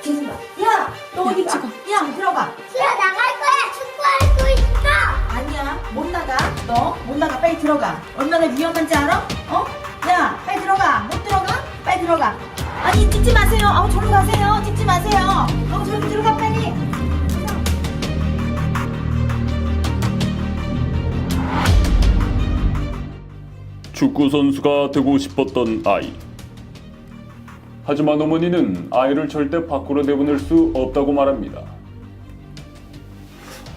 뒤진다. 야, 너 어디 가? 야, 들어가. 싫어, 나갈 거야. 축구할 수 있어. 아니야, 못 나가. 너 못 나가. 빨리 들어가. 얼마나 위험한지 알아? 야, 빨리 들어가. 못 들어가? 빨리 들어가. 아니, 찍지 마세요. 저리 가세요. 찍지 마세요. 저리 들어가 빨리. 축구 선수가 되고 싶었던 아이. 하지만 어머니는 아이를 절대 밖으로 내보낼 수 없다고 말합니다.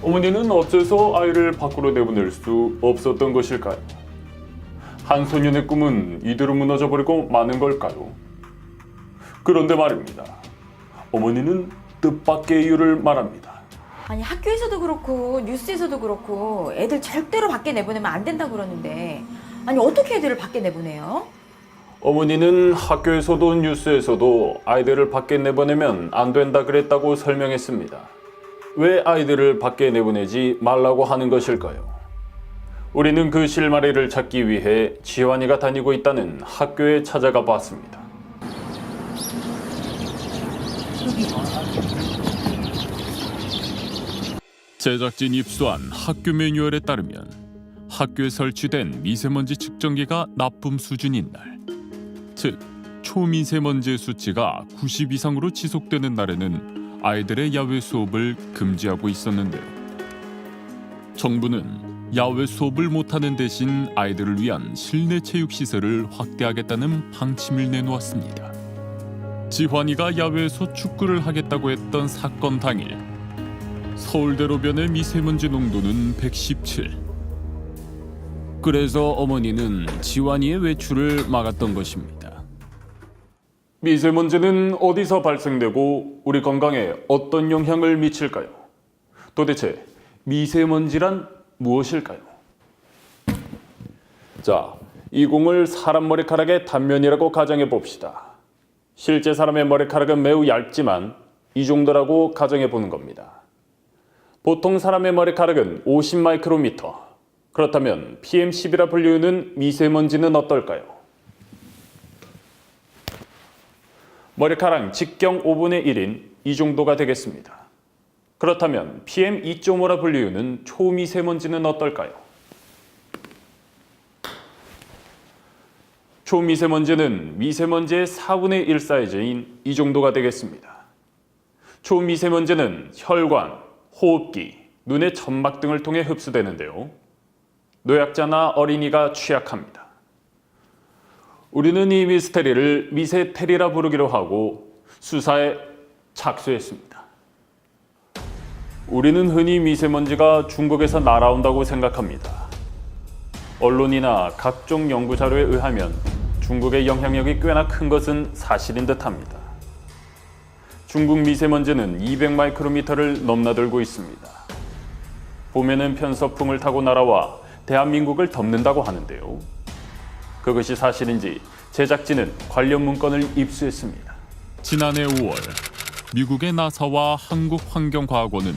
어머니는 어째서 아이를 밖으로 내보낼 수 없었던 것일까요? 한 소년의 꿈은 이대로 무너져버리고 마는 걸까요? 그런데 말입니다. 어머니는 뜻밖의 이유를 말합니다. 아니 학교에서도 그렇고 뉴스에서도 그렇고 애들 절대로 밖에 내보내면 안 된다고 그러는데 아니 어떻게 애들을 밖에 내보내요? 어머니는 학교에서도 뉴스에서도 아이들을 밖에 내보내면 안 된다 그랬다고 설명했습니다. 왜 아이들을 밖에 내보내지 말라고 하는 것일까요? 우리는 그 실마리를 찾기 위해 지환이가 다니고 있다는 학교에 찾아가 봤습니다. 제작진이 입수한 학교 매뉴얼에 따르면 학교에 설치된 미세먼지 측정기가 나쁨 수준인 날, 즉 초미세먼지의 수치가 90 이상으로 지속되는 날에는 아이들의 야외 수업을 금지하고 있었는데요. 정부는 야외 수업을 못하는 대신 아이들을 위한 실내 체육시설을 확대하겠다는 방침을 내놓았습니다. 지환이가 야외에서 축구를 하겠다고 했던 사건 당일, 서울대로변의 미세먼지 농도는 117. 그래서 어머니는 지환이의 외출을 막았던 것입니다. 미세먼지는 어디서 발생되고 우리 건강에 어떤 영향을 미칠까요? 도대체 미세먼지란 무엇일까요? 자, 이 공을 사람 머리카락의 단면이라고 가정해 봅시다. 실제 사람의 머리카락은 매우 얇지만 이 정도라고 가정해 보는 겁니다. 보통 사람의 머리카락은 50 마이크로미터. 그렇다면 PM10이라 불리우는 미세먼지는 어떨까요? 머리카락 직경 5분의 1인 이 정도가 되겠습니다. 그렇다면 PM2.5라 불리우는 초미세먼지는 어떨까요? 초미세먼지는 미세먼지의 4분의 1 사이즈인 이 정도가 되겠습니다. 초미세먼지는 혈관, 호흡기, 눈의 점막 등을 통해 흡수되는데요. 노약자나 어린이가 취약합니다. 우리는 이 미스테리를 미세테리라 부르기로 하고 수사에 착수했습니다. 우리는 흔히 미세먼지가 중국에서 날아온다고 생각합니다. 언론이나 각종 연구 자료에 의하면 중국의 영향력이 꽤나 큰 것은 사실인 듯합니다. 중국 미세먼지는 200 마이크로미터를 넘나들고 있습니다. 봄에는 편서풍을 타고 날아와 대한민국을 덮는다고 하는데요. 그것이 사실인지 제작진은 관련 문건을 입수했습니다. 지난해 5월 미국의 나사와 한국환경과학원은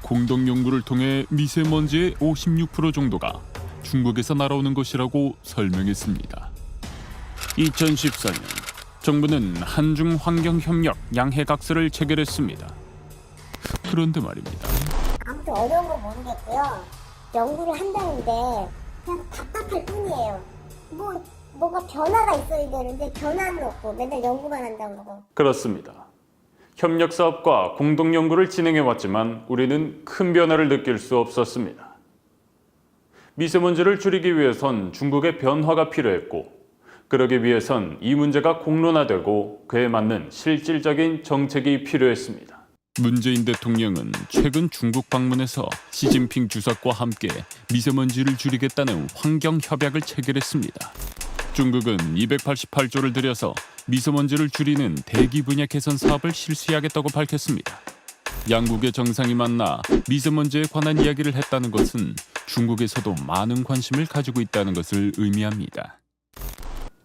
공동 연구를 통해 미세먼지의 56% 정도가 중국에서 날아오는 것이라고 설명했습니다. 2014년 정부는 한중 환경협력 양해각서를 체결했습니다. 그런데 말입니다. 아무튼 어려운 건 모르겠고요. 연구를 한다는데 그냥 답답할 뿐이에요. 뭐가 변화가 있어야 되는데 변화는 없고 맨날 연구만 한다고 그러고. 그렇습니다. 협력 사업과 공동 연구를 진행해왔지만 우리는 큰 변화를 느낄 수 없었습니다. 미세먼지를 줄이기 위해선 중국의 변화가 필요했고, 그러기 위해선 이 문제가 공론화되고 그에 맞는 실질적인 정책이 필요했습니다. 문재인 대통령은 최근 중국 방문해서 시진핑 주석과 함께 미세먼지를 줄이겠다는 환경협약을 체결했습니다. 중국은 288조를 들여서 미세먼지를 줄이는 대기 분야 개선 사업을 실시하겠다고 밝혔습니다. 양국의 정상이 만나 미세먼지에 관한 이야기를 했다는 것은 중국에서도 많은 관심을 가지고 있다는 것을 의미합니다.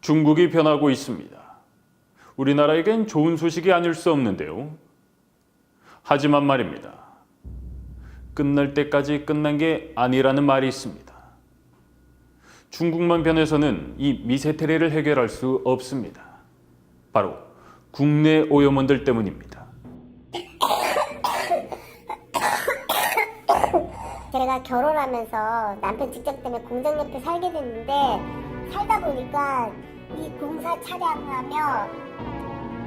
중국이 변하고 있습니다. 우리나라에겐 좋은 소식이 아닐 수 없는데요. 하지만 말입니다. 끝날 때까지 끝난 게 아니라는 말이 있습니다. 중국만 변해서는 이 미세테리를 해결할 수 없습니다. 바로 국내 오염원들 때문입니다. 제가 결혼하면서 남편 직장 때문에 공장 옆에 살게 됐는데 살다 보니까 이 공사 차량하며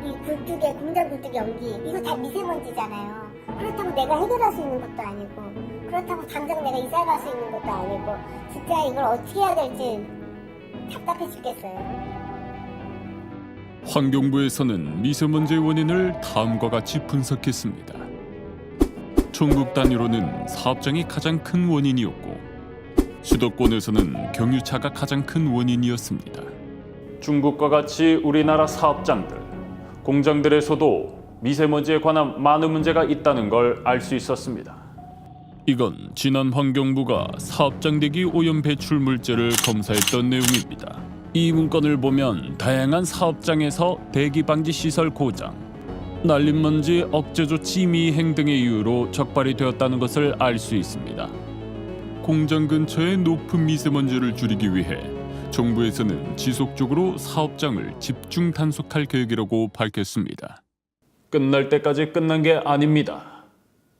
이 굴뚝에 공장 굴뚝 연기 이거 다 미세먼지잖아요. 그렇다고 내가 해결할 수 있는 것도 아니고 그렇다고 당장 내가 이사 갈 수 있는 것도 아니고 진짜 이걸 어떻게 해야 될지 답답해 죽겠어요. 환경부에서는 미세먼지의 원인을 다음과 같이 분석했습니다. 전국 단위로는 사업장이 가장 큰 원인이었고 수도권에서는 경유차가 가장 큰 원인이었습니다. 중국과 같이 우리나라 사업장들, 공장들에서도 미세먼지에 관한 많은 문제가 있다는 걸 알 수 있었습니다. 이건 지난 환경부가 사업장 대기 오염 배출 물질을 검사했던 내용입니다. 이 문건을 보면 다양한 사업장에서 대기 방지 시설 고장, 날림먼지 억제 조치 미행 등의 이유로 적발이 되었다는 것을 알 수 있습니다. 공장 근처의 높은 미세먼지를 줄이기 위해 정부에서는 지속적으로 사업장을 집중 단속할 계획이라고 밝혔습니다. 끝날 때까지 끝난 게 아닙니다.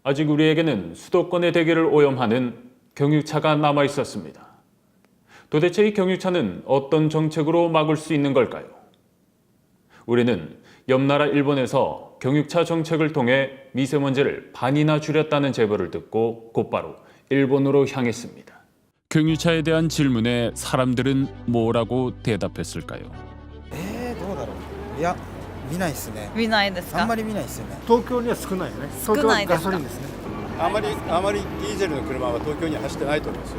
아직 우리에게는 수도권의 대기를 오염하는 경유차가 남아 있었습니다. 도대체 이 경유차는 어떤 정책으로 막을 수 있는 걸까요? 우리는 옆나라 일본에서 경유차 정책을 통해 미세먼지를 반이나 줄였다는 제보를 듣고 곧바로 일본으로 향했습니다. 경유차에 대한 질문에 사람들은 뭐라고 대답했을까요? どうだろう。いや、見ないですね。見ないですかあんまり見ないですよね。東京には少ないよね。少ないですか東京はガソリンですね。あまりディーゼルの車は東京には走ってないと思いますよ。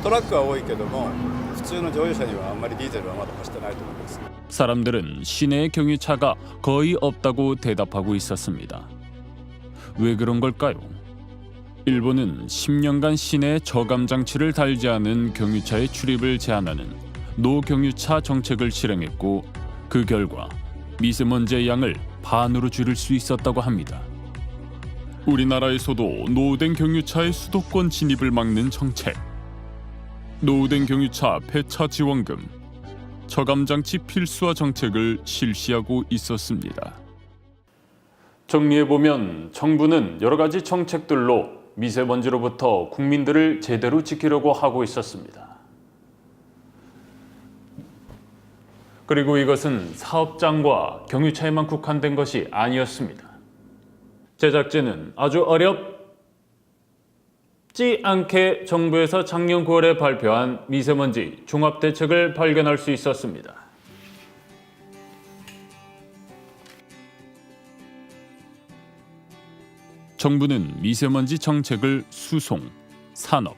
トラックは多いけども普通の乗用車にはあんまりディーゼルはまだ走ってないと思います。 사람들은 시내의 경유차가 거의 없다고 대답하고 있었습니다. 왜 그런 걸까요? 일본은 10년간 시내에 저감 장치를 달지 않은 경유차의 출입을 제한하는 노경유차 정책을 실행했고 그 결과 미세먼지의 양을 반으로 줄일 수 있었다고 합니다. 우리나라에서도 노후된 경유차의 수도권 진입을 막는 정책, 노후된 경유차 폐차 지원금, 저감장치 필수화 정책을 실시하고 있었습니다. 정리해보면 정부는 여러 가지 정책들로 미세먼지로부터 국민들을 제대로 지키려고 하고 있었습니다. 그리고 이것은 사업장과 경유차에만 국한된 것이 아니었습니다. 제작진은 아주 어렵지 않게 정부에서 작년 9월에 발표한 미세먼지 종합대책을 발견할 수 있었습니다. 정부는 미세먼지 정책을 수송, 산업,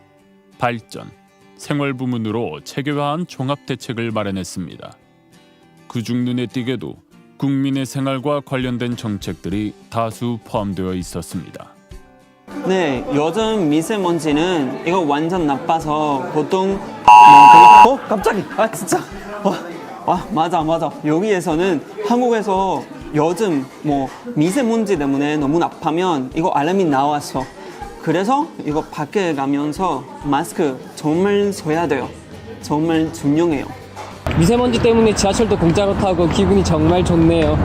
발전, 생활 부문으로 체계화한 종합대책을 마련했습니다. 그중 눈에 띄게도 국민의 생활과 관련된 정책들이 다수 포함되어 있었습니다. 네, 요즘 미세먼지는 이거 완전 나빠서 보통 갑자기 진짜 맞아 여기에서는 한국에서 요즘 미세먼지 때문에 너무 나빠면 이거 알람이 나왔어. 그래서 이거 밖에 가면서 마스크 정말 써야 돼요. 정말 중요해요. 미세먼지 때문에 지하철도 공짜로 타고 기분이 정말 좋네요.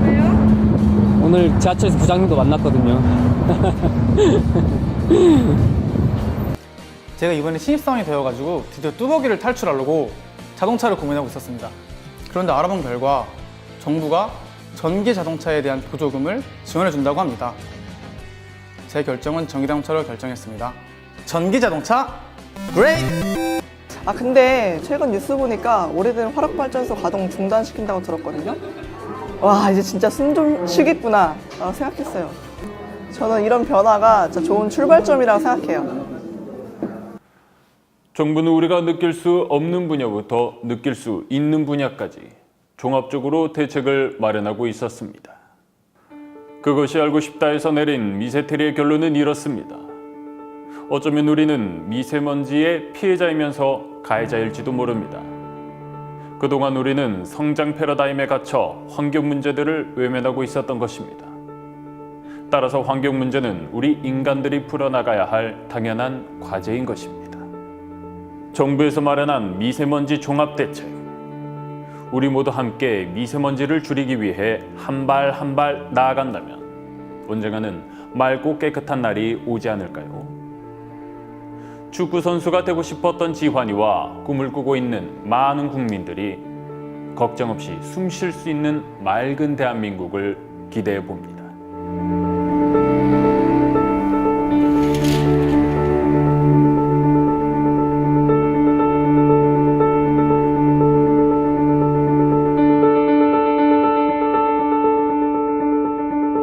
왜요? 오늘 지하철에서 부장님도 만났거든요. 제가 이번에 신입사원이 되어가지고 드디어 뚜벅이를 탈출하려고 자동차를 고민하고 있었습니다. 그런데 알아본 결과 정부가 전기 자동차에 대한 보조금을 지원해준다고 합니다. 제 결정은 전기자동차로 결정했습니다. 전기 자동차 그레이트! 근데 최근 뉴스 보니까 오래된 화력발전소 가동 중단시킨다고 들었거든요. 와, 이제 진짜 숨 좀 쉬겠구나 라고 생각했어요. 저는 이런 변화가 진짜 좋은 출발점이라고 생각해요. 정부는 우리가 느낄 수 없는 분야부터 느낄 수 있는 분야까지 종합적으로 대책을 마련하고 있었습니다. 그것이 알고 싶다에서 내린 미세테리의 결론은 이렇습니다. 어쩌면 우리는 미세먼지의 피해자이면서 가해자일지도 모릅니다. 그동안 우리는 성장 패러다임에 갇혀 환경 문제들을 외면하고 있었던 것입니다. 따라서 환경 문제는 우리 인간들이 풀어나가야 할 당연한 과제인 것입니다. 정부에서 마련한 미세먼지 종합대책, 우리 모두 함께 미세먼지를 줄이기 위해 한 발 한 발 나아간다면 언젠가는 맑고 깨끗한 날이 오지 않을까요? 축구 선수가 되고 싶었던 지환이와 꿈을 꾸고 있는 많은 국민들이 걱정 없이 숨 쉴 수 있는 맑은 대한민국을 기대해 봅니다.